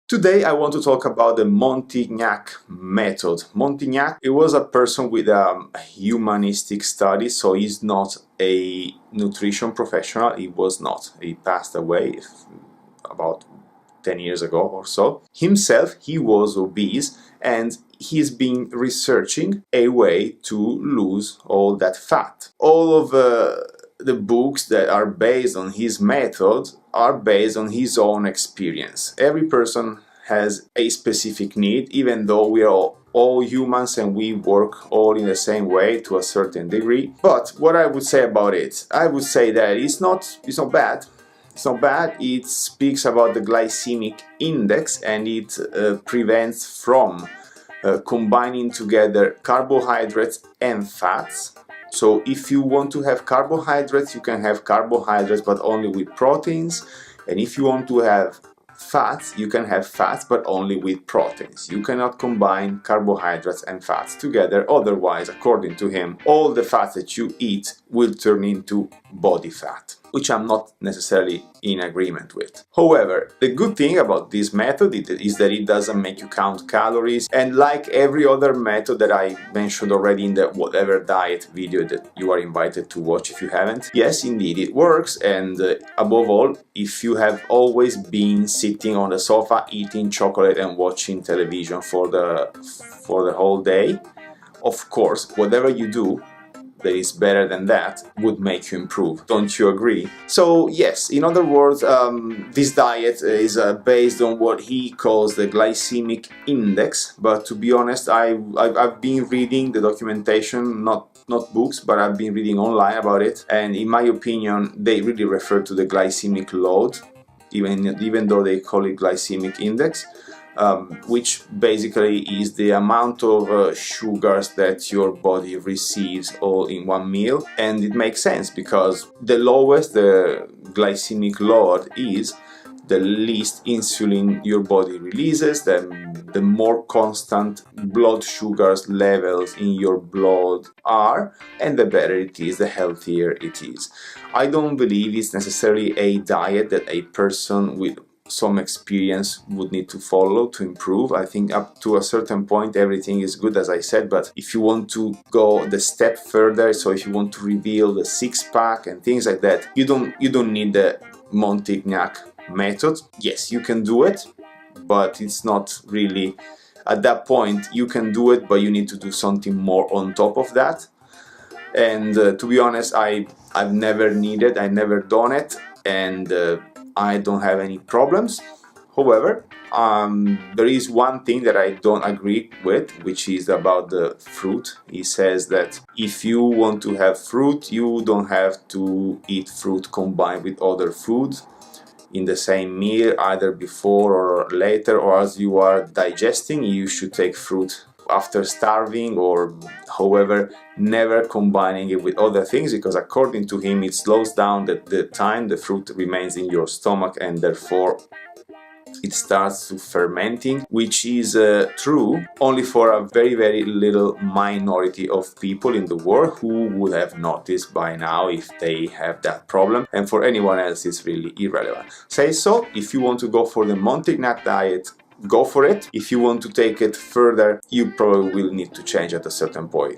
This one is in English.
Today I want to talk about the Montignac method. Montignac, it was a person with a humanistic study, so he's not a nutrition professional. He was not. He passed away about 10 years ago or so. Himself, he was obese, and he's been researching a way to lose all that fat. All of the books that are based on his method are based on his own experience. Every person has a specific need, even though we are all humans and we work all in the same way to a certain degree. But what I would say about it, I would say that it's not bad. It's not bad. It speaks about the glycemic index, and it prevents from combining together carbohydrates and fats. So if you want to have carbohydrates, you can have carbohydrates but only with proteins, and if you want to have fats, you can have fats but only with proteins. You cannot combine carbohydrates and fats together, otherwise, according to him, all the fats that you eat will turn into body fat, which I'm not necessarily in agreement with. However, the good thing about this method is that it doesn't make you count calories, and like every other method that I mentioned already in the whatever diet video that you are invited to watch if you haven't, yes, indeed it works, and above all, if you have always been sitting on the sofa eating chocolate and watching television for the whole day, of course, whatever you do that is better than that would make you improve. Don't you agree? So yes, in other words, this diet is based on what he calls the glycemic index, but to be honest, I've been reading the documentation, not books, but I've been reading online about it, and in my opinion they really refer to the glycemic load, even though they call it glycemic index. Which basically is the amount of sugars that your body receives all in one meal. And it makes sense, because the lowest the glycemic load is, the least insulin your body releases, the more constant blood sugars levels in your blood are, and the better it is, the healthier it is. I don't believe it's necessarily a diet that a person with some experience would need to follow to improve. I think up to a certain point everything is good, as I said, but if you want to go the step further, so if you want to reveal the six-pack and things like that, you don't need the Montignac method. Yes, you can do it, but it's not really, at that point you can do it, but you need to do something more on top of that. And to be honest, I've never never done it, and I don't have any problems. However, there is one thing that I don't agree with, which is about the fruit. He says that if you want to have fruit, you don't have to eat fruit combined with other foods in the same meal, either before or later, or as you are digesting. You should take fruit after starving, or however, never combining it with other things, because according to him it slows down the time the fruit remains in your stomach, and therefore it starts to fermenting, which is true only for a very little minority of people in the world who would have noticed by now if they have that problem, and for anyone else it's really irrelevant. Say so, if you want to go for the Montignac diet, go for it. If you want to take it further, you probably will need to change at a certain point.